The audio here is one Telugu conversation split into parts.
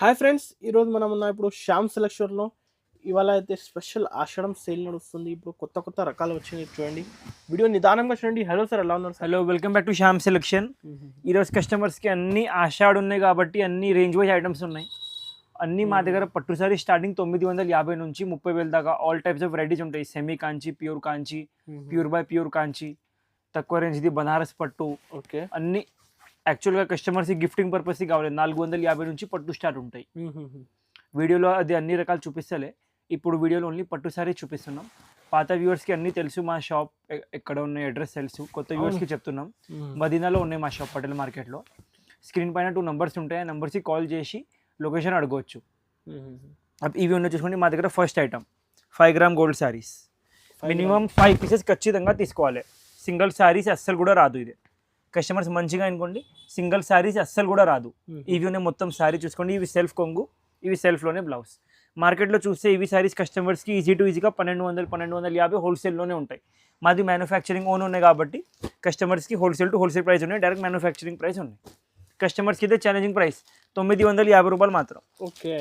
హాయ్ ఫ్రెండ్స్, ఈరోజు మనం ఉన్న ఇప్పుడు శ్యామ్ సెలక్షన్లో ఇవాళ అయితే స్పెషల్ ఆషాఢం సేల్ నడుస్తుంది. ఇప్పుడు కొత్త కొత్త రకాలు వచ్చినాయి, చూడండి. వీడియో నిదానంగా చూడండి. హలో సార్, ఎలా ఉన్నారు sir? Hello, welcome back to Shyam selection. ఈరోజు కస్టమర్స్కి అన్ని ఆషాఢ్ ఉన్నాయి కాబట్టి అన్ని రేంజ్ వైజ్ ఐటమ్స్ ఉన్నాయి. అన్ని మా దగ్గర పట్టు సారీ స్టార్టింగ్ 950 నుంచి 30,000 దాకా ఆల్ టైప్స్ ఆఫ్ వెరైటీస్ ఉంటాయి. Semi Kanchi, pure by pure కాంచి, తక్కువ రేంజ్ది బనారస్ పట్టు. ఓకే, అన్ని యాక్చువల్గా కస్టమర్స్కి గిఫ్టింగ్ పర్పస్కి కావాలి. 450 నుంచి పట్టు స్టార్ట్ ఉంటాయి. వీడియోలో అది అన్ని రకాలు చూపిస్తలే, ఇప్పుడు వీడియోలో ఓన్లీ పట్టు సారీ చూపిస్తున్నాం. పాత వ్యూవర్స్కి అన్నీ తెలుసు, మా షాప్ ఎక్కడ ఉన్నాయి అడ్రస్ తెలుసు. కొత్త వ్యూవర్స్కి చెప్తున్నాం, మదీనాలో ఉన్నాయి మా షాప్, పటేల్ మార్కెట్లో. స్క్రీన్ పైన 2 నంబర్స్ ఉంటాయి, ఆ నెంబర్స్కి కాల్ చేసి లొకేషన్ అడగవచ్చు. ఇవి ఉన్నాయి చూసుకోండి. మా దగ్గర first item 5 gram gold saris. Minimum 5 pieces ఖచ్చితంగా తీసుకోవాలి. సింగిల్ శారీస్ అస్సలు కూడా రాదు. ఇది కస్టమర్స్ మంచిగా అనుకోండి, సింగిల్ శారీస్ అస్సలు కూడా రాదు. ఇవి ఉన్నాయి మొత్తం శారీ చూసుకోండి. ఇవి సెల్ఫ్ కొంగు, ఇవి సెల్ఫ్లోనే బ్లౌజ్. మార్కెట్లో చూస్తే ఇవి శారీస్ కస్టమర్స్కి ఈజీగా 1200-1250 హోల్సేల్లోనే ఉంటాయి. మాది మ్యానుఫ్యాక్చరింగ్ ఓన్ ఉన్నాయి కాబట్టి కస్టమర్స్కి హోల్సేల్ టు హోల్సేల్ ప్రైస్ ఉన్నాయి, డైరెక్ట్ మ్యానుఫ్యాక్చరింగ్ ప్రైస్ ఉన్నాయి. కస్టమర్స్కి అయితే ఛాలెంజింగ్ ప్రైస్ 950 రూపాయలు మాత్రం. ఓకే,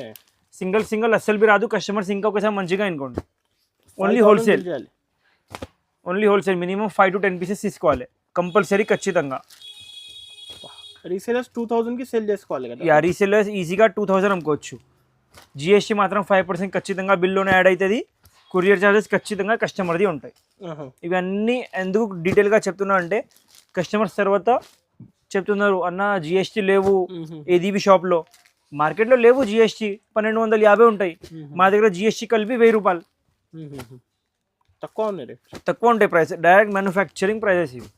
సింగిల్ అస్సలు బి రాదు. కస్టమర్స్ ఇంకా ఒకసారి మంచిగా అనుకోండి. Only wholesale, minimum 5 to 10 pieces తీసుకోవాలి కంపల్సరీ ఖచ్చితంగా. రీసేలర్స్ 2000కి సేల్ చేసుకోవాలి కదా? యా, రీసేలర్స్ ఈజీగా 2000 అమ్ముకోవచ్చు. జిఎస్టీ మాత్రం 5% ఖచ్చితంగా బిల్లోనే యాడ్ అవుతుంది. కొరియర్ ఛార్జెస్ ఖచ్చితంగా కస్టమర్ది ఉంటాయి. ఇవన్నీ ఎందుకు డీటెయిల్గా చెప్తున్నా అంటే కస్టమర్స్ తర్వాత చెప్తున్నారు, అన్న జిఎస్టీ లేవు ఏదీబీ షాప్లో. మార్కెట్లో లేవు జిఎస్టీ, 1250 ఉంటాయి. మా దగ్గర జిఎస్టీ కలిపి 1000 రూపాయలు తక్కువ ఉంటాయి ప్రైస్. డైరెక్ట్ మ్యానుఫ్యాక్చరింగ్ ప్రైజెస్ ఇవి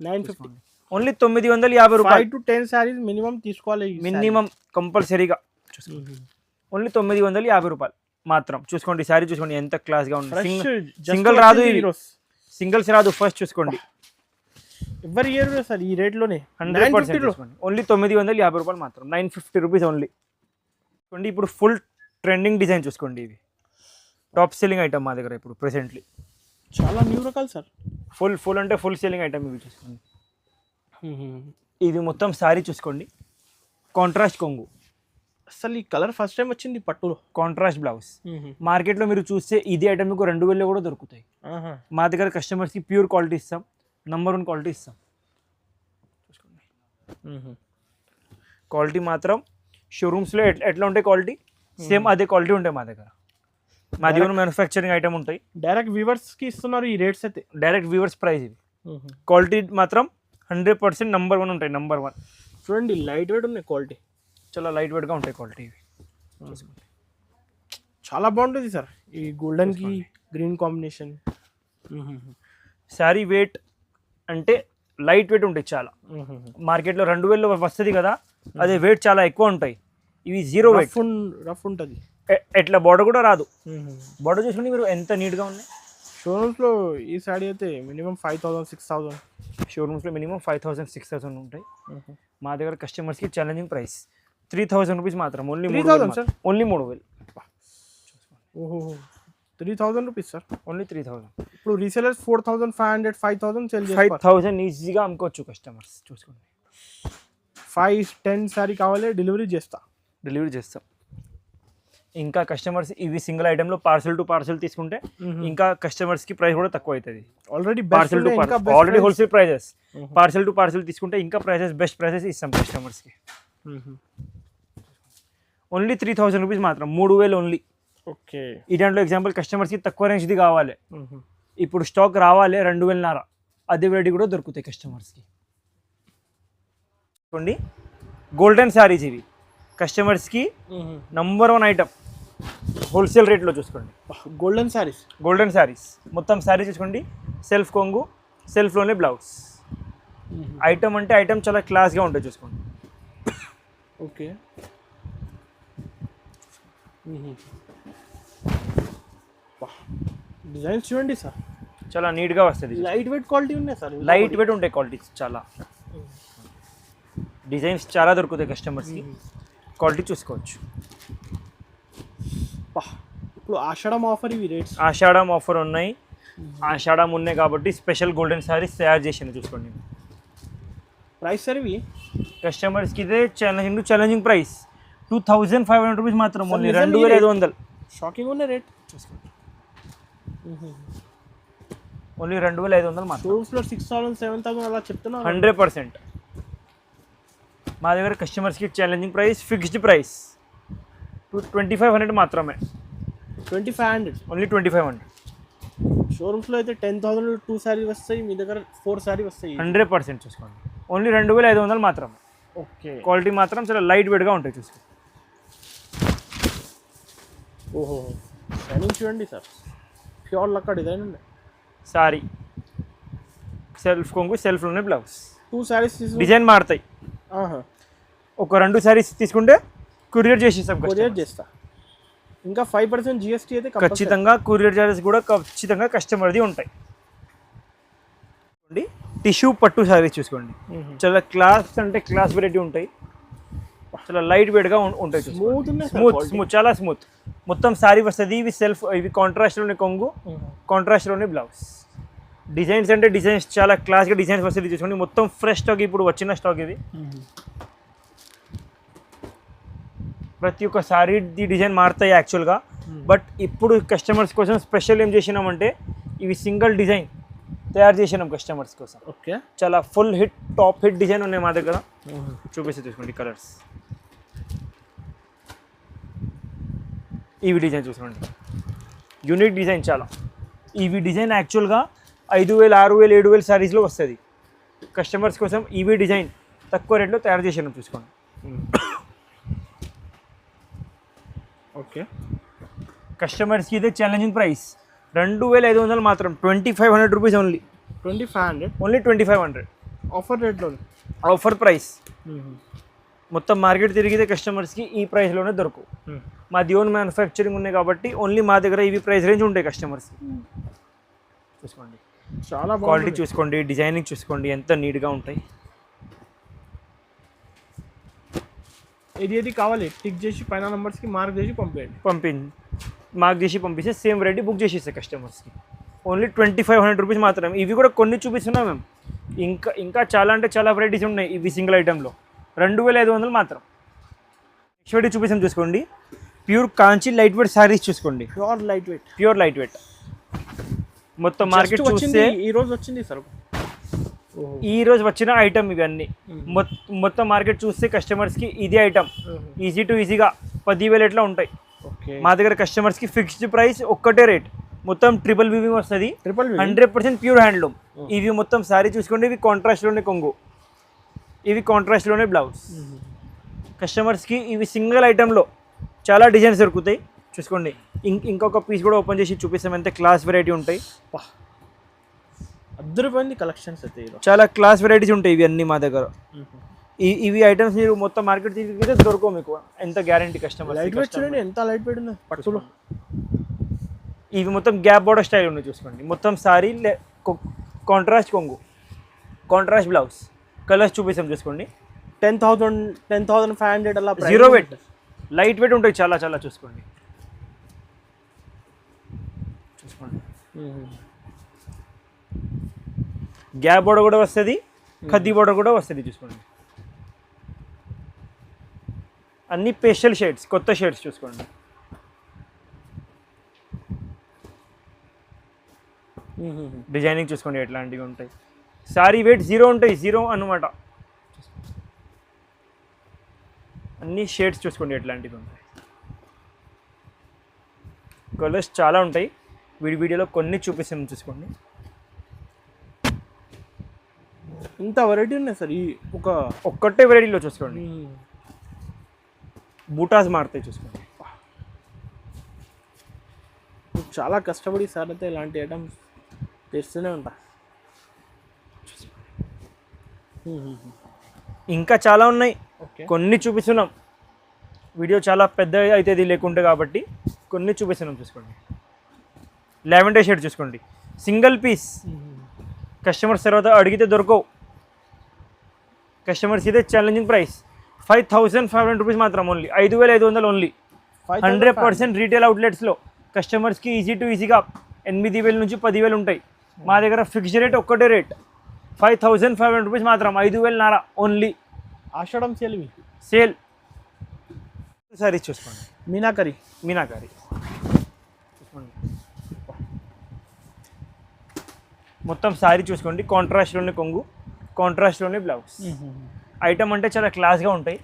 950, ఓన్లీ 950 రూపాయలు. 5 to 10 సారీస్ మినిమం తీసుకోవాలి, మినిమం కంపల్సరీగా. ఓన్లీ 950 రూపాయలు మాత్రం. చూసుకోండి శారీ చూసుకోండి ఎంత క్లాస్గా ఉంది. సింగిల్ రాదు, సింగిల్స్ రాదు. ఫస్ట్ చూసుకోండి, ఎవరి ఇయర్ సార్ ఈ రేట్లోనే 100%. ఓన్లీ 950 రూపాయలు మాత్రం, 950 రూపీస్ ఓన్లీ. చూడండి ఇప్పుడు ఫుల్ ట్రెండింగ్ డిజైన్ చూసుకోండి. ఇవి టాప్ సెల్లింగ్ ఐటమ్ మా దగ్గర ఇప్పుడు ప్రెసెంట్లీ. చాలా న్యూ రకాలు సార్. ఫుల్ అంటే ఫుల్ సెల్లింగ్ ఐటమ్ ఇవి చూసుకోండి. ఇది మొత్తం శారీ చూసుకోండి. కాంట్రాస్ట్ కొంగు, అసలు ఈ కలర్ ఫస్ట్ టైం వచ్చింది పట్టులో. Contrast blouse. మార్కెట్లో మీరు చూస్తే ఇది ఐటమ్ మీకు 2000 కూడా దొరుకుతాయి. మా దగ్గర కస్టమర్స్కి ప్యూర్ క్వాలిటీ ఇస్తాం, నంబర్ 1 క్వాలిటీ ఇస్తాం. చూసుకోండి క్వాలిటీ మాత్రం షోరూమ్స్లో ఎట్లా ఉంటాయి క్వాలిటీ, సేమ్ అదే క్వాలిటీ ఉంటాయి మా దగ్గర. మా దగ్గర మ్యానుఫ్యాక్చరింగ్ ఐటమ్ ఉంటాయి. డైరెక్ట్ వ్యూవర్స్కి ఇస్తున్నారు ఈ రేట్స్ అయితే, డైరెక్ట్ వ్యూవర్స్ ప్రైస్ ఇవి. క్వాలిటీ మాత్రం 100% నంబర్ 1 ఉంటాయి, నంబర్ 1. చూడండి లైట్ వెయిట్ ఉన్నాయి, క్వాలిటీ చాలా లైట్ వెయిట్గా ఉంటాయి క్వాలిటీ ఇవి. చాలా బాగుంటుంది సార్ ఈ గోల్డెన్కి గ్రీన్ కాంబినేషన్. శారీ వెయిట్ అంటే లైట్ వెయిట్ ఉంటాయి చాలా. మార్కెట్లో 2000 వస్తుంది కదా, అదే వెయిట్ చాలా ఎక్కువ ఉంటాయి. ఇవి 0 వెయిట్, రఫ్ ఉంటుంది. ఎట్లా బార్డర్ కూడా రాదు. బార్డర్ చూసుకుంటే మీరు ఎంత నీట్గా ఉన్నాయి. షోరూమ్స్లో ఈ శారీ అయితే మినిమం 5000-6000. షోరూమ్స్లో మినిమం 5000-6000 ఉంటాయి. మా దగ్గర కస్టమర్స్కి ఛాలెంజింగ్ ప్రైస్ 3000 రూపీస్ మాత్రం. Only 3000 sir, only 3000. ఓహో, 3000 రూపీస్ సార్, ఓన్లీ 3000. ఇప్పుడు రీసేలర్స్ 4500-5000 సేల్ చేస్తారు. 5000 ఈజీగా అమ్ముకోవచ్చు కస్టమర్స్. చూసుకోండి 5-10 శారీ కావాలి, డెలివరీ చేస్తాం. ఇంకా కస్టమర్స్ ఇవి సింగిల్ ఐటెంలో పార్సల్ టు పార్సల్ తీసుకుంటే ఇంకా కస్టమర్స్కి ప్రైస్ కూడా తక్కువ అవుతుంది. Already parcel to already wholesale prices. Parcel to parcel తీసుకుంటే ఇంకా ప్రైసెస్ బెస్ట్ ప్రైసెస్ ఇస్తాం కస్టమర్స్కి. ఓన్లీ 3000 రూపీస్ మాత్రం, 3000 ఓన్లీ. ఓకే, ఈ దాంట్లో ఎగ్జాంపుల్ కస్టమర్స్కి తక్కువ రేంజ్ది కావాలి, ఇప్పుడు స్టాక్ రావాలి 2000 అదే వెరైటీ కూడా దొరుకుతాయి కస్టమర్స్కి. చూడండి గోల్డెన్ శారీస్ ఇవి కస్టమర్స్కి నంబర్ 1 ఐటమ్ హోల్సేల్ రేట్లో. చూసుకోండి గోల్డెన్ శారీస్ మొత్తం శారీ చూసుకోండి. సెల్ఫ్ కొంగు, సెల్ఫ్లోనే బ్లౌజ్. ఐటమ్ అంటే ఐటమ్ చాలా క్లాస్గా ఉంటుంది. చూసుకోండి. ఓకే, డిజైన్స్ చూడండి సార్, చాలా నీట్గా వస్తుంది. లైట్ వెయిట్ క్వాలిటీ ఉన్నాయి సార్, లైట్ వెయిట్ ఉంటాయి క్వాలిటీస్. చాలా డిజైన్స్ చాలా దొరుకుతాయి కస్టమర్స్కి, క్వాలిటీ చూసుకోవచ్చు. ఇప్పుడు ఆషాఢం ఆఫర్, ఇవి రేట్స్ ఆషాఢం ఆఫర్ ఉన్నాయి. ఆషాఢం ఉన్నాయి కాబట్టి స్పెషల్ గోల్డెన్ శారీస్ తయారు చేసాను. చూసుకోండి ప్రైస్ సార్ ఇవి కస్టమర్స్కి ఇదే ఛాలెంజింగ్ ప్రైస్ 2500 రూపీస్ మాత్రం Sir, ఓన్లీ నిజం 2500 షాకింగ్ ఉన్న రేట్. చూసుకోండి. ఓన్లీ 2500 మాత్రం. షోరూమ్స్లో 6000 7000 అలా చెప్తున్నారు. 100%. మా దగ్గర కస్టమర్స్కి ఛాలెంజింగ్ ప్రైస్, ఫిక్స్డ్ ప్రైస్ 2500 మాత్రమే. 2500. ఓన్లీ 2500. షోరూమ్స్లో అయితే 10,000 2 శారీ వస్తాయి, మీ దగ్గర 4 శారీ వస్తాయి. 100% చూసుకోండి. ఓన్లీ 2500 మాత్రమే. ఓకే. క్వాలిటీ మాత్రం చాలా లైట్ వెయిట్గా ఉంటాయి చూసుకోండి. ఓహో, షైనింగ్ చూడండి సార్, ప్యూర్ లక్క డిజైన్ ఉంది. సారీ సెల్ఫ్ కొంగు, సెల్ఫ్లోనే బ్లౌజ్. 2 శారీస్ డిజైన్ మారుతాయి. ఒక 2 శారీస్ తీసుకుంటే కొరియర్ చేసేస్తాం. కొరియర్ చేస్తా. ఇంకా 5% GST అయితే ఖచ్చితంగా కొరియర్ చార్జెస్ కూడా ఖచ్చితంగా కస్టమర్ది ఉంటాయి. టిష్యూ పట్టు శారీస్ చూసుకోండి. చాలా క్లాస్ అంటే క్లాస్ వెరైటీ ఉంటాయి. చాలా లైట్ వెయిట్గా ఉంటాయి. స్మూత్ చాలా స్మూత్. మొత్తం శారీ వస్తుంది. ఇవి సెల్ఫ్, ఇవి కాంట్రాస్ట్లోనే కొంగు, కాంట్రాస్ట్లోనే బ్లౌజ్. డిజైన్స్ అంటే డిజైన్స్ చాలా క్లాస్గా డిజైన్స్ వస్తుంది చూసుకోండి. మొత్తం ఫ్రెష్ స్టాక్, ఇప్పుడు వచ్చిన స్టాక్ ఇది. ప్రతి ఒక్క శారీ డిజైన్ మారుతాయి యాక్చువల్గా. బట్ ఇప్పుడు కస్టమర్స్ కోసం స్పెషల్ ఏం చేసినామంటే ఇవి సింగిల్ డిజైన్ తయారు చేసినాం కస్టమర్స్ కోసం. ఓకే. చాలా full hit, top hit design ఉన్నాయి మా దగ్గర. చూపిస్తే చూసుకోండి కలర్స్. ఈవి డిజైన్ చూసుకోండి, యూనిక్ డిజైన్ చాలా. ఈవి డిజైన్ యాక్చువల్గా 5000, 6000, 7000 శారీస్లో వస్తుంది. కస్టమర్స్ కోసం ఈవి డిజైన్ తక్కువ రేట్లో తయారు చేసినాం చూసుకోండి. ఓకే. కస్టమర్స్కి ఇదే ఛాలెంజింగ్ ప్రైస్ 2500 మాత్రం. 2500 రూపీస్ ఓన్లీ. 2500 ఓన్లీ 2500 ఆఫర్ రేట్లో. Offer price. మొత్తం మార్కెట్ తిరిగితే కస్టమర్స్కి ఈ ప్రైస్లోనే దొరకవు. మాది ఓన్ మ్యానుఫ్యాక్చరింగ్ ఉన్నాయి కాబట్టి ఓన్లీ మా దగ్గర ఇవి ప్రైస్ రేంజ్ ఉంటాయి కస్టమర్స్కి. చూసుకోండి, చాలా క్వాలిటీ చూసుకోండి, డిజైనింగ్ చూసుకోండి, ఎంత నీట్గా ఉంటాయి. ఏది కావాలి టిక్ చేసి పైన నెంబర్స్కి మార్క్ చేసి పంపేయండి. మార్క్ చేసి పంపిస్తే సేమ్ వెరైటీ బుక్ చేసేస్తాయి కస్టమర్స్కి. ఓన్లీ 2500 రూపీస్ మాత్రం. ఇవి కూడా కొన్ని చూపిస్తున్నాం మేము. ఇంకా చాలా అంటే చాలా వెరైటీస్ ఉన్నాయి ఇవి సింగిల్ ఐటెంలో. 2500 మాత్రం. నెక్స్ట్ వెరైటీ చూపిస్తాం చూసుకోండి. ప్యూర్ కాంచి లైట్ వెయిట్ శారీస్ చూసుకోండి. Pure light weight. మొత్తం మార్కెట్ చూస్తే ఈరోజు వచ్చింది సార్. ఈ రోజు వచ్చిన ఐటమ్ ఇవన్నీ. మొత్తం మార్కెట్ చూస్తే కస్టమర్స్కి ఇది ఐటమ్ ఈజీ టు ఈజీగా 10,000 ఎట్లా ఉంటాయి. మా దగ్గర కస్టమర్స్కి ఫిక్స్డ్ ప్రైస్, ఒక్కటే రేట్. మొత్తం ట్రిపుల్ వీవింగ్ వస్తుంది. 100% ప్యూర్ హ్యాండ్లూమ్. ఇవి మొత్తం శారీ చూసుకోండి. ఇవి కాంట్రాస్ట్లోనే కొంగు, ఇవి కాంట్రాస్ట్లోనే బ్లౌజ్. కస్టమర్స్కి ఇవి సింగిల్ ఐటెంలో చాలా డిజైన్స్ దొరుకుతాయి చూసుకోండి. ఇంకొక పీస్ కూడా ఓపెన్ చేసి చూపిస్తాం. ఎంత క్లాస్ వెరైటీ ఉంటాయి. అద్దరిపోయింది కలెక్షన్స్ అయితే. చాలా క్లాస్ వెరైటీస్ ఉంటాయి ఇవి అన్నీ మా దగ్గర. ఇవి ఐటమ్స్ మీరు మొత్తం మార్కెట్ తీసుకుంటే దొరకవు మీకు. ఎంత గ్యారంటీ కస్టమర్. లైట్ వెయిట్ చూడండి, ఎంత లైట్ వెయిట్ ఉంది పట్టులో. ఇవి మొత్తం గ్యాప్ బోర్డర్ స్టైల్ ఉన్నాయి చూసుకోండి. మొత్తం సారీ కాంట్రాస్ట్ కొంగు, కాంట్రాస్ట్ బ్లౌజ్. కలర్స్ చూపిస్తాం చూసుకోండి. 10,500 అలా. 0 వెయిట్, లైట్ వెయిట్ ఉంటాయి చాలా చాలా. చూసుకోండి. గ్యాప్ బోర్డర్ కూడా వస్తుంది, ఖద్దీ బోర్డర్ కూడా వస్తుంది చూసుకోండి. అన్ని పేస్టల్ షేడ్స్, కొత్త షేడ్స్ చూసుకోండి. డిజైనింగ్ చూసుకోండి ఎట్లాంటివి ఉంటాయి. సారీ వెయిట్ 0 ఉంటాయి, 0 అన్నమాట. అన్ని షేడ్స్ చూసుకోండి ఎట్లాంటివి ఉంటాయి. కలర్స్ చాలా ఉంటాయి. వీడియోలో కొన్ని చూపిస్తాను చూసుకోండి. ఇంత వెరైటీ ఉన్నాయి సార్. ఈ ఒక్కటే వెరైటీలో చూసుకోండి. బూటాస్ మారుతాయి చూసుకోండి. చాలా కష్టపడి సార్ అయితే ఇలాంటి ఐటమ్స్ తెస్తూనే ఉంటా. ఇంకా చాలా ఉన్నాయి, కొన్ని చూపిస్తున్నాం. వీడియో చాలా పెద్ద అవుతుంది లేకుంటే కాబట్టి కొన్ని చూపిస్తున్నాం చూసుకోండి. లావెండర్ షేడ్ చూసుకోండి, సింగిల్ పీస్. కస్టమర్స్ తర్వాత అడిగితే దొరకవు. కస్టమర్స్ ఇదే ఛాలెంజింగ్ ప్రైస్ 5,500 రూపీస్ మాత్రం. Only 5,500 only. 100% రీటైల్ అవుట్లెట్స్లో కస్టమర్స్కి ఈజీ టు ఈజీగా 8,000 నుంచి 10,000 ఉంటాయి. మా దగ్గర ఫిక్స్డ్ రేట్ ఒక్కటే రేట్ 5,500 రూపీస్ మాత్రం. 5,500 ఓన్లీ. ఆషాఢం సేల్. సారీస్ చూసుకోండి, మీనాకరి. మీనాకారి చూసుకోండి. మొత్తం శారీ చూసుకోండి, కాంట్రాస్ట్లోనే కొంగు, కాంట్రాస్ట్లోనే బ్లౌజ్. ఐటమ్ అంటే చాలా క్లాస్గా ఉంటాయి,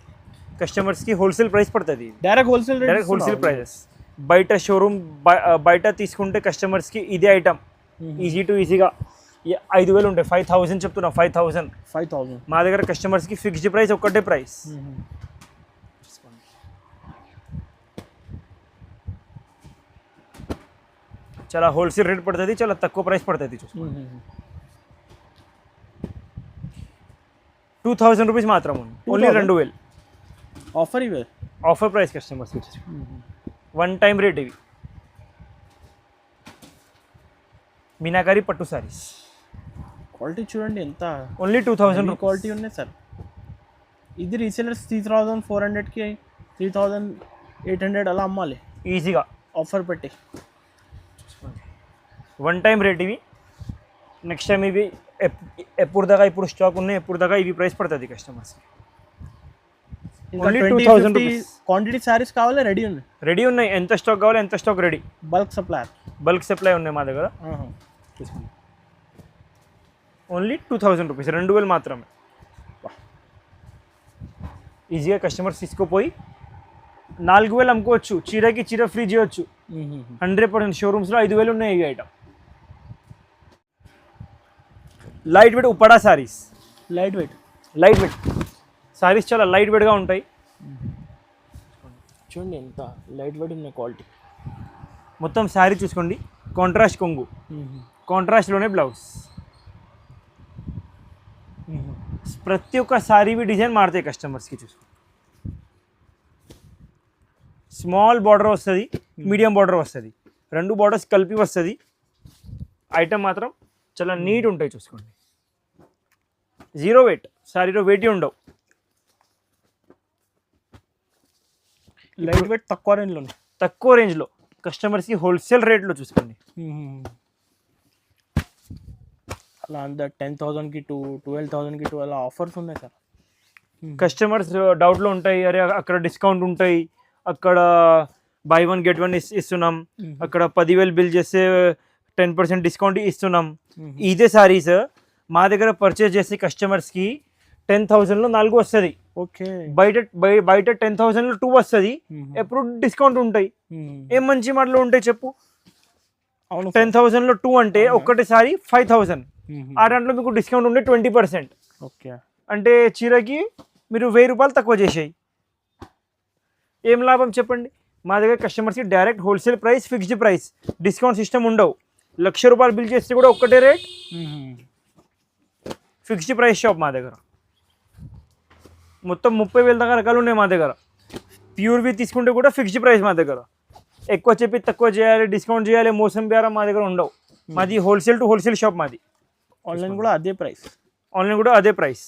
కస్టమర్స్కి హోల్సేల్ ప్రైస్ పడుతుంది. Direct wholesale direct wholesale prices. బయట షోరూమ్ బయట తీసుకుంటే కస్టమర్స్కి ఇదే ఐటమ్ ఈజీ టు ఈజీగా 5,000 ఉంటాయి, 5,000 చెప్తున్నా, 5,000. 5,000. మా దగ్గర కస్టమర్స్కి ఫిక్స్డ్ ప్రైస్ ఒక్కటే ప్రైస్. చాలా హోల్సేల్ రేట్ పడుతుంది, చాలా తక్కువ ప్రైస్ పడుతుంది. చూసుకోండి 2,000 రూపీస్ మాత్రం ఉంది, ఓన్లీ 2,000 ఆఫర్ ఇవే, ఆఫర్ ప్రైస్ కస్టమర్స్కి. వన్ టైం రేట్ ఇవి. మీనాకారి పట్టు సారీస్ క్వాలిటీ చూడండి ఎంత, ఓన్లీ 2,000 క్వాలిటీ ఉన్నాయి సార్. ఇది రీసేలర్స్ 3,400కి 3,800 అలా అమ్మాలి ఈజీగా ఆఫర్ పెట్టి. వన్ టైం రేట్ ఇవి. నెక్స్ట్ టైం ఇవి ఎప్పుడు దాకా ఇప్పుడు స్టాక్ ఉన్నాయి, ఎప్పుడు దాకా ఇవి ప్రైస్ పడుతుంది కస్టమర్స్కి. Only 2,000 rupees. క్వాంటిటీ సారీస్ కావాలి, రెడీ ఉన్నాయి. రెడీ ఉన్నాయి, ఎంత స్టాక్ కావాలి ఎంత stock ready. Bulk supply, bulk supply ఉన్నాయి మా దగ్గర. చూసుకోండి ఓన్లీ 2,000 రూపీస్, 2,000 మాత్రమే. ఈజీగా కస్టమర్స్ తీసుకుపోయి 4,000 అమ్ముకోవచ్చు, చీరకి చీర ఫ్రీ చేయొచ్చు. 100% షోరూమ్స్లో 5,000 ఉన్నాయి ఈ item. Light weight Uppada saris. Light weight, light weight saris చాలా లైట్ వెయిట్గా ఉంటాయి. చూడండి ఎంత లైట్ వెయిట్ ఉన్నాయి క్వాలిటీ. మొత్తం శారీ చూసుకోండి, కాంట్రాస్ట్ కొంగు, కాంట్రాస్ట్లోనే బ్లౌజ్. ప్రతి ఒక్క శారీవి డిజైన్ మారుతాయి కస్టమర్స్కి. చూసుకోండి స్మాల్ బార్డర్ వస్తుంది, మీడియం బార్డర్ వస్తుంది, 2 బార్డర్స్ కలిపి వస్తుంది. ఐటమ్ మాత్రం చాలా నీట్ ఉంటాయి. చూసుకోండి 0 వెయిట్, శారీలో వెయిట్ ఉండవు. లైట్ వెయిట్ తక్కువ రేంజ్లో, తక్కువ రేంజ్లో కస్టమర్స్కి హోల్సేల్ రేట్లో. చూసుకోండి అలా అంత 10,000కి 12,000కి అలా ఆఫర్స్ ఉన్నాయి సార్. కస్టమర్స్ డౌట్లో ఉంటాయి, అరే అక్కడ డిస్కౌంట్ ఉంటాయి, అక్కడ బై 1 get 1 ఇస్తున్నాం, అక్కడ 10,000 బిల్ చేస్తే 10% డిస్కౌంట్ ఇస్తున్నాం. ఇదే సారీస్ మా దగ్గర పర్చేస్ చేసే కస్టమర్స్కి 10,000లో 4 వస్తుంది. ఓకే, బయట 10,000లో 2 వస్తుంది. ఎప్పుడు డిస్కౌంట్ ఉంటాయి. ఏం మంచి మాటలు ఉంటాయి చెప్పు. అవును, 10,000లో 2 అంటే ఒక్కటేసారి 5,000. ఆ దాంట్లో మీకు డిస్కౌంట్ ఉండే 20%. ఓకే, అంటే చీరకి మీరు 1,000 రూపాయలు తక్కువ చేసాయి. ఏం లాభం చెప్పండి. మా దగ్గర కస్టమర్స్కి direct wholesale price, fixed price, discount system ఉండవు. 1,00,000 రూపాయలు బిల్ చేస్తే కూడా ఒక్కటే రేట్, ఫిక్స్డ్ ప్రైస్ షాప్ మా దగ్గర. మొత్తం 30,000 దాకా రకాలు ఉన్నాయి మా దగ్గర. ప్యూర్వి తీసుకుంటే కూడా ఫిక్స్డ్ ప్రైస్ మా దగ్గర. ఎక్కువ చెప్పి తక్కువ చేయాలి, డిస్కౌంట్ చేయాలి, మోసం బేరం మా దగ్గర ఉండవు. మాది హోల్సేల్ టు హోల్సేల్ షాప్ మాది. ఆన్లైన్ కూడా అదే ప్రైస్, ఆన్లైన్ కూడా అదే ప్రైస్.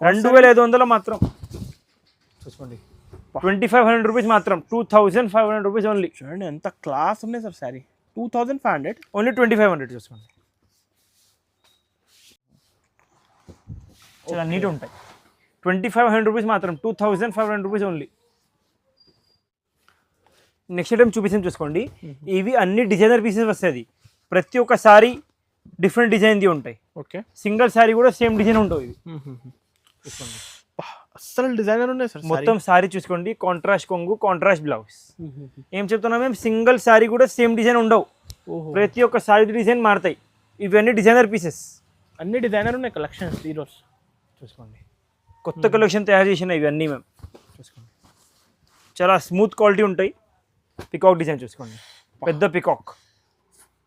2,500 మాత్రం. చూసుకోండి 2,500 రూపీస్ మాత్రం, 2,500 రూపీస్ ఓన్లీ. చూడండి ఎంత క్లాస్ ఉన్నాయి సార్ శారీ. 2,500, ఓన్లీ 2,500. చూసుకోండి చాలా నీట్ ఉంటాయి. 2,500 రూపీస్ మాత్రం, 2,500 రూపీస్ ఓన్లీ. నెక్స్ట్ ఐటమ్ చూపిస్తాను చూసుకోండి. ఇవి అన్ని డిజైనర్ పీసెస్ వస్తుంది. ప్రతి ఒక్క సారీ డిఫరెంట్ డిజైన్ది ఉంటాయి. ఓకే, సింగిల్ సారీ కూడా సేమ్ డిజైన్ ఉంటుంది. చూసుకోండి అస్సలు డిజైనర్ ఉన్నాయి సార్. మొత్తం సారీ చూసుకోండి, కాంట్రాస్ట్ కొంగు, కాంట్రాస్ట్ బ్లౌజ్. ఏం చెప్తున్నాం మేము, సింగిల్ సారీ కూడా సేమ్ డిజైన్ ఉండవు. ప్రతి ఒక్క సారీ డిజైన్ మారుతాయి. ఇవన్నీ డిజైనర్ పీసెస్, అన్ని డిజైనర్ ఉన్నాయి కలెక్షన్స్ ఈరోజు. చూసుకోండి కొత్త కలెక్షన్ తయారు చేసినాయి ఇవన్నీ మేము. చూసుకోండి చాలా స్మూత్ క్వాలిటీ ఉంటాయి. పికాక్ డిజైన్ చూసుకోండి, పెద్ద పికాక్.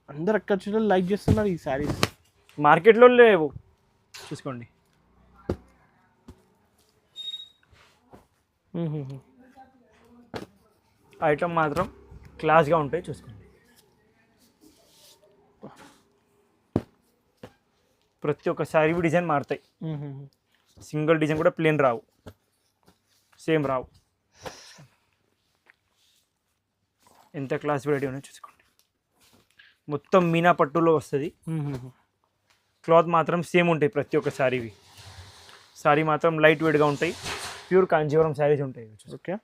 అందరు ఎక్కడ చూడాలి లైక్ చేస్తున్నారు ఈ శారీస్. మార్కెట్లో లేవు. చూసుకోండి ఐటమ్ మాత్రం క్లాస్గా ఉంటాయి. చూసుకోండి ప్రతి ఒక్క సారీ డిజైన్ మారుతాయి. సింగిల్ డిజైన్ కూడా ప్లేన్ రావు, సేమ్ రావు. ఎంత క్లాస్ వెరైటీ ఉన్నాయో చూసుకోండి. మొత్తం మీనా పట్టులో వస్తుంది. క్లాత్ మాత్రం సేమ్ ఉంటాయి ప్రతి ఒక్క సారీవి. సారీ మాత్రం లైట్ వెయిట్గా ఉంటాయి. ప్యూర్ కాంజీవరం శారీస్ ఉంటాయి. ఓకే,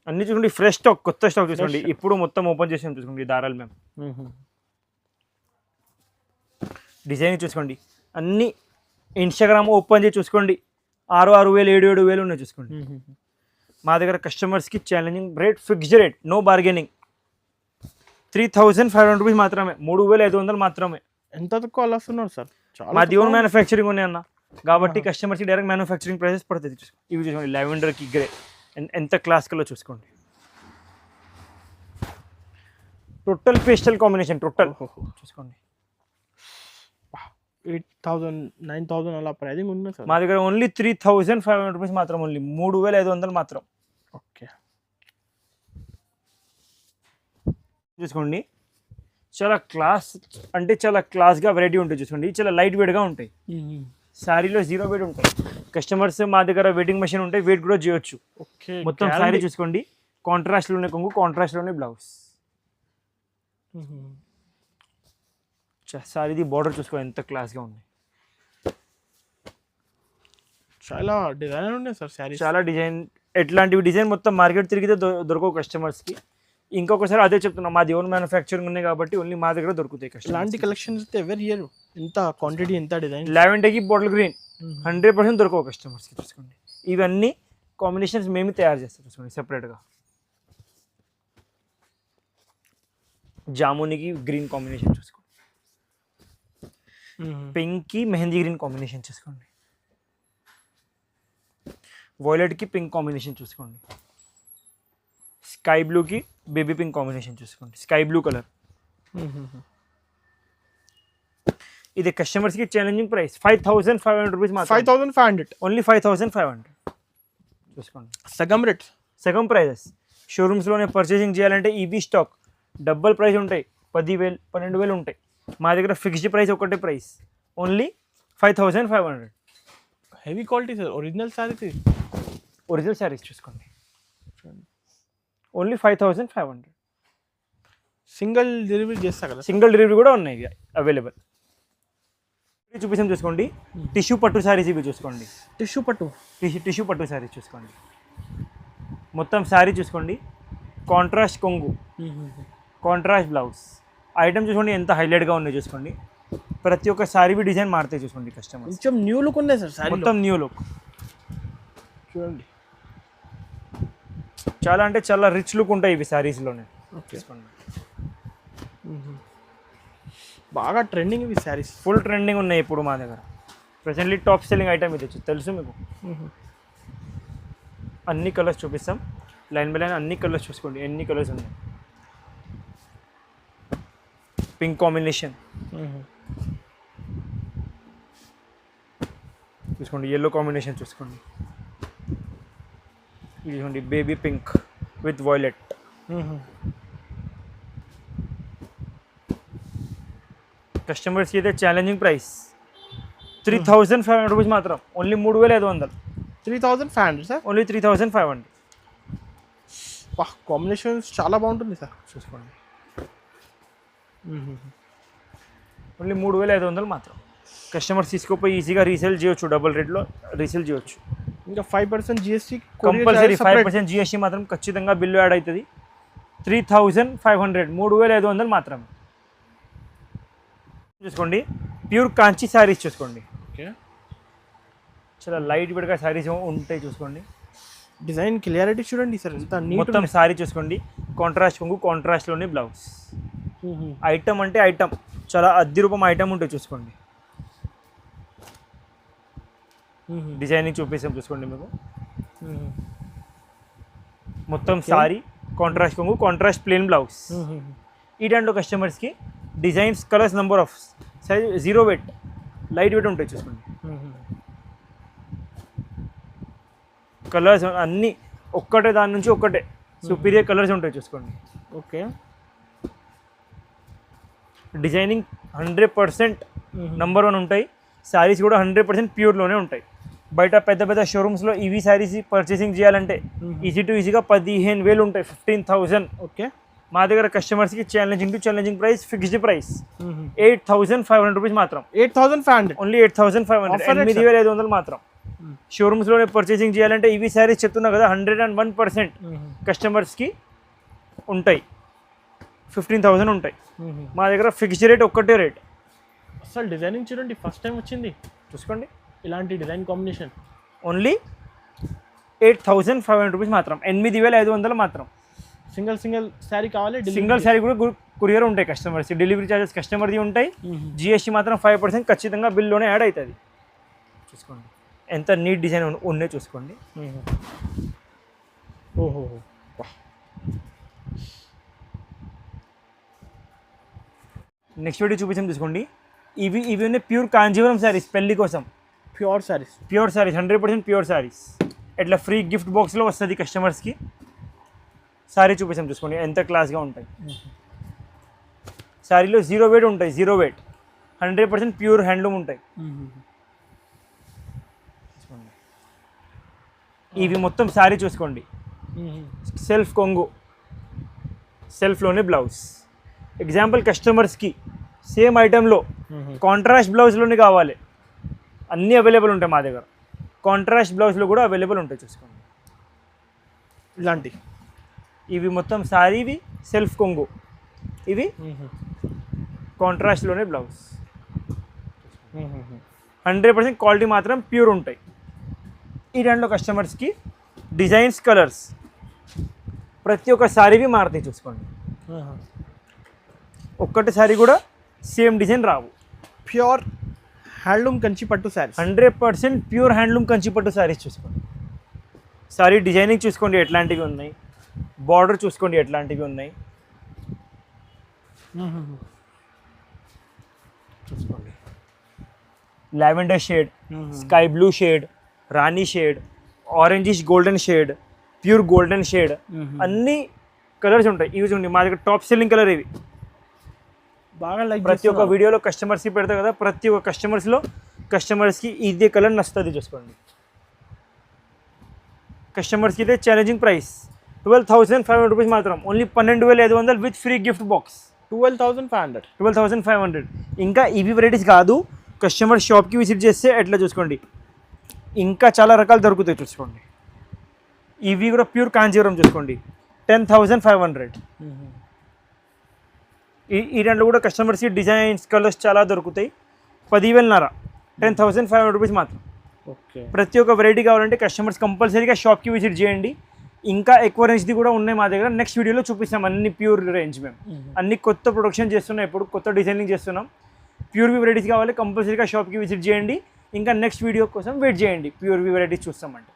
అన్ని చూసుకోండి, ఫ్రెష్ స్టాక్, కొత్త స్టాక్ చూసుకోండి. ఇప్పుడు మొత్తం ఓపెన్ చేసాం చూసుకోండి దారాలు మేము. డిజైన్ చూసుకోండి, అన్ని ఇన్స్టాగ్రామ్ ఓపెన్ చేసి చూసుకోండి. 6,000 7,000 ఉన్నాయి చూసుకోండి. మా దగ్గర కస్టమర్స్కి challenging rate, fixed rate, no bargaining. 3,500 rupees మాత్రమే, 3,500 మాత్రమే. ఎంత తక్కువ అలా వస్తున్నారు సార్? మాది ఓన్ మ్యానుఫ్యాక్చరింగ్ ఉన్నాయి అన్న, కాబట్టి కస్టమర్స్కి డైరెక్ట్ మ్యానుఫ్యాక్చరింగ్ ప్రైసెస్ పడుతుంది. ఇవి చూసుకోండి, లావెండర్కి గ్రే ఎంత క్లాస్ కలర్ చూసుకోండి. టోటల్ పేస్టల్ కాంబినేషన్, టోటల్ చూసుకోండి. 8,000 9,000 అలా ప్రైజింగ్ ఉంది సార్. మా దగ్గర ఓన్లీ 3,500 రూపీస్ మాత్రం, ఓన్లీ 3,500 మాత్రం. ఓకే, చూసుకోండి, చాలా క్లాస్ అంటే చాలా క్లాస్గా వెరైటీ ఉంటుంది చూసుకోండి. చాలా లైట్ వెయిట్గా ఉంటాయి, శారీలో 0 వెయిట్ ఉంటాయి. కస్టమర్స్ మా దగ్గర వెయిటింగ్ మెషిన్ ఉంటాయి, వెయిట్ కూడా చేయొచ్చు. ఓకే, మొత్తం శారీ చూసుకోండి, కాంట్రాస్ట్లోనే కొంగు, కాంట్రాస్ట్లోనే బ్లౌజ్. శారీది బార్డర్ చూసుకోండి ఎంత క్లాస్గా ఉంది. చాలా డిజైన్ ఉన్నాయి సార్ శారీ. చాలా డిజైన్, ఎట్లాంటివి డిజైన్ మొత్తం మార్కెట్ తిరిగితే దొరకవు కస్టమర్స్కి. ఇంకొకసారి అదే చెప్తున్నా, మాది ఓన్ మ్యానుఫ్యాక్చరింగ్ ఉన్నాయి కాబట్టి ఓన్లీ మా దగ్గర దొరుకుతాయి కస్టమర్. ఇలాంటి కలెక్షన్స్ అయితే ఎవరి ఇయర్, ఎంత క్వాంటిటీ, ఎంత డిజైన్. లావెండర్కి బాటిల్ గ్రీన్ 100% దొరకవు కస్టమర్స్కి చూసుకోండి. ఇవన్నీ కాంబినేషన్స్ మేము తయారు చేస్తాం చూసుకోండి సెపరేట్గా. జామునికి గ్రీన్ కాంబినేషన్ చూసుకోండి, పింక్కి మెహందీ గ్రీన్ కాంబినేషన్ చూసుకోండి, వైలెట్కి పింక్ కాంబినేషన్ చూసుకోండి, స్కై బ్లూకి బేబీ పింక్ కాంబినేషన్ చూసుకోండి, స్కై బ్లూ కలర్. ఇది కస్టమర్స్కి ఛాలెంజింగ్ ప్రైస్ 5,500 రూపీస్ మాత్రం. 5,500 ఓన్లీ 5,500 చూసుకోండి. సగం రేట్, సగం ప్రైజెస్. షోరూమ్స్లోనే పర్చేసింగ్ చేయాలంటే ఈవీ స్టాక్ డబల్ ప్రైస్ ఉంటాయి, 10,000 12,000 ఉంటాయి. మా దగ్గర ఫిక్స్డ్ ప్రైస్ ఒకటే price, only 5,500. Heavy quality sir, original sorry. Original saris చూసుకోండి, ఓన్లీ 5,500. సింగిల్ డెలివరీ చేస్తా కదా? సింగిల్ డెలివరీ కూడా ఉన్నాయి అవైలబుల్. చూపిస్తాం చూసుకోండి, టిష్యూ పట్టు శారీస్ ఇవి చూసుకోండి. టిష్యూ పట్టు, టిష్యూ పట్టు శారీస్ చూసుకోండి. మొత్తం శారీ చూసుకోండి, కాంట్రాస్ట్ కొంగు, కాంట్రాస్ట్ బ్లౌజ్. ఐటమ్ చూసుకోండి ఎంత హైలైట్గా ఉన్నాయి చూసుకోండి. ప్రతి ఒక్క శారీ డిజైన్ మారుతాయి చూసుకోండి కస్టమర్. కొంచెం న్యూ లుక్ ఉన్నాయి సార్ శారీ, మొత్తం న్యూ లుక్ చూడండి. చాలా అంటే చాలా రిచ్ లుక్ ఉంటాయి ఇవి శారీస్లోనే. చూసుకోండి, బాగా ట్రెండింగ్ ఇవి శారీస్, ఫుల్ ట్రెండింగ్ ఉన్నాయి ఇప్పుడు మా దగ్గర. ప్రెసెంట్లీ టాప్ సెల్లింగ్ ఐటమ్ ఇది తెలుసు మీకు. అన్ని కలర్స్ చూపిస్తాం, లైన్ బై లైన్ అన్ని కలర్స్ చూసుకోండి, ఎన్ని కలర్స్ ఉన్నాయి. పింక్ కాంబినేషన్ చూసుకోండి, ఎల్లో కాంబినేషన్ చూసుకోండి. ఇది చూడండి బేబీ పింక్ విత్ వైలెట్. కస్టమర్స్కి అయితే ఛాలెంజింగ్ ప్రైస్ 3,500 రూపీస్ మాత్రం, ఓన్లీ 3,500. 3,500 సార్, ఓన్లీ 3,500 కాంబినేషన్స్ చాలా బాగుంటుంది సార్. చూసుకోండి, ఓన్లీ 3,500 మాత్రం. కస్టమర్స్ తీసుకోపోయి ఈజీగా రీసేల్ చేయొచ్చు, డబుల్ రేట్లో రీసేల్ చేయొచ్చు. ఇంకా 5% GST కంపల్సరీ 5% GST మాత్రం ఖచ్చితంగా బిల్లు యాడ్ అవుతుంది. 3,500, 3,500 మాత్రమే. చూసుకోండి, ప్యూర్ కాంచి శారీస్ చూసుకోండి. ఓకే, చాలా లైట్ వెయిట్గా శారీస్ ఉంటాయి చూసుకోండి. డిజైన్ క్లియారిటీ చూడండి సార్, ఎంత నీట్. మొత్తం శారీ చూసుకోండి, కాంట్రాస్ట్ కొంగు, కాంట్రాస్ట్లోనే బ్లౌజ్. ఐటమ్ అంటే ఐటమ్, చాలా అద్దె రూపం ఐటమ్ ఉంటాయి చూసుకోండి. డిజైనింగ్ చూపిస్తాం చూసుకోండి మీకు. మొత్తం శారీ, కాంట్రాస్ట్ కొంగు, కాంట్రాస్ట్ ప్లెయిన్ బ్లౌజ్. ఈ దాంట్లో కస్టమర్స్కి designs, colours, number of size 0 weight, light weight ఉంటాయి చూసుకోండి. కలర్స్ అన్నీ ఒక్కటే, దాని నుంచి ఒక్కటే సుపీరియర్ కలర్స్ ఉంటాయి చూసుకోండి. ఓకే, డిజైనింగ్ 100% నెంబర్ 1 ఉంటాయి. శారీస్ కూడా 100% ప్యూర్లోనే ఉంటాయి. బయట పెద్ద పెద్ద షోరూమ్స్లో ఇవి శారీస్ పర్చేసింగ్ చేయాలంటే ఈజీగా 15,000 ఉంటాయి, 15,000. ఓకే, మా దగ్గర కస్టమర్స్కి challenging price, fixed price 8,500 rupees మాత్రం. 8,500, ఓన్లీ 8,500, 8,500 మాత్రం. షోరూమ్స్లోనే పర్చేసింగ్ చేయాలంటే ఇవి శారీస్ చెప్తున్నా కదా 101% కస్టమర్స్కి ఉంటాయి. 15,000 ఉంటాయి. మా దగ్గర ఫిక్స్డ్ రేట్ ఒక్కటే రేట్. అసలు డిజైనింగ్ చూడండి, ఫస్ట్ టైం వచ్చింది చూసుకోండి. ఇలాంటి డిజైన్ కాంబినేషన్. ఓన్లీ 8,500 రూపీస్ మాత్రం, 8,500 మాత్రం. సింగిల్ శారీ కావాలి, సింగిల్ శారీ కూడా కొరియర్ ఉంటాయి కస్టమర్స్, డెలివరీ ఛార్జెస్ కస్టమర్ది ఉంటాయి. జిఎస్టీ మాత్రం 5% ఖచ్చితంగా బిల్లోనే యాడ్ అవుతుంది. చూసుకోండి ఎంత నీట్ డిజైన్ ఉన్నాయి చూసుకోండి. ఓహో, నెక్స్ట్ వీడియో చూపించాం చూసుకోండి. ఇవి ఉన్నాయి ప్యూర్ కాంజీవరం శారీస్, పెళ్లి కోసం ప్యూర్ శారీస్. 100% ప్యూర్ శారీస్. ఇట్లా ఫ్రీ గిఫ్ట్ బాక్స్లో వస్తుంది కస్టమర్స్కి. శారీ చూపించాం చూసుకోండి ఎంత క్లాస్గా ఉంటాయి. శారీలో 0 weight ఉంటాయి, 0 weight, 100% ప్యూర్ హ్యాండ్లూమ్ ఉంటాయి. ఇవి మొత్తం శారీ చూసుకోండి. సెల్ఫ్ కొంగు, సెల్ఫ్లోనే బ్లౌజ్. ఎగ్జాంపుల్ కస్టమర్స్కి సేమ్ ఐటెంలో కాంట్రాస్ట్ బ్లౌజ్లోనే కావాలి, అన్నీ అవైలబుల్ ఉంటాయి మా దగ్గర. కాంట్రాస్ట్ బ్లౌజ్లో కూడా అవైలబుల్ ఉంటాయి చూసుకోండి. ఇలాంటి ఇవి మొత్తం శారీవి సెల్ఫ్ కొంగు, ఇవి కాంట్రాస్ట్లోనే బ్లౌజ్. 100% క్వాలిటీ మాత్రం ప్యూర్ ఉంటాయి. ఈ దాంట్లో కస్టమర్స్కి డిజైన్స్, కలర్స్ ప్రతి ఒక్క శారీవి మారుతాయి చూసుకోండి. ఒక్కటి శారీ కూడా సేమ్ డిజైన్ రావు. ప్యూర్ హ్యాండ్లూమ్ కంచి పట్టు శారీస్, 100% ప్యూర్ హ్యాండ్లూమ్ కంచి పట్టు శారీస్ చూసుకోండి. శారీ డిజైనింగ్ చూసుకోండి ఎట్లాంటివి ఉన్నాయి, బార్డర్ చూసుకోండి ఎట్లాంటివి ఉన్నాయి చూసుకోండి. Lavender shade, sky blue shade, rani shade, orangish golden shade, pure golden shade, అన్ని కలర్స్ ఉంటాయి. ఇవి చూడండి మా దగ్గర టాప్ సెల్లింగ్ కలర్ ఇవి. బాగా లైక్ ప్రతి ఒక్క వీడియోలో కస్టమర్స్కి పెడతా కదా, ప్రతి ఒక్క కస్టమర్స్కి ఇదే కలర్ నచ్చుతుంది చూసుకోండి. కస్టమర్స్కి అయితే ఛాలెంజింగ్ ప్రైస్ 12,500 రూపీస్ మాత్రం, only 12,500 with free gift box. 12,500. 12,500. ఇంకా ఇవి వెరైటీస్ కాదు, కస్టమర్ షాప్కి విజిట్ చేస్తే ఎట్లా చూసుకోండి ఇంకా చాలా రకాలు దొరుకుతాయి చూసుకోండి. ఇవి కూడా ప్యూర్ కాంజీవరం చూసుకోండి 10,500. ఈ దాంట్లో కూడా కస్టమర్స్కి డిజైన్స్, కలర్స్ చాలా దొరుకుతాయి. 10,500, 10,500 రూపీస్ మాత్రం. ఓకే, ప్రతి ఒక్క వెరైటీ కావాలంటే కస్టమర్స్ కంపల్సరీగా షాప్కి విజిట్ చేయండి. ఇంకా ఎక్కువ రేంజ్ది కూడా ఉన్నాయి మా దగ్గర, నెక్స్ట్ వీడియోలో చూపిస్తాం. అన్ని ప్యూర్ రేంజ్, మేము అన్ని కొత్త ప్రొడక్షన్ చేస్తున్నాం, ఇప్పుడు కొత్త డిజైనింగ్ చేస్తున్నాం. ప్యూర్ వెరైటీస్ కావాలి కంపల్సరీగా షాప్కి విజిట్ చేయండి. ఇంకా నెక్స్ట్ వీడియో కోసం వెయిట్ చేయండి, ప్యూర్ వెరైటీస్ చూస్తామంటే.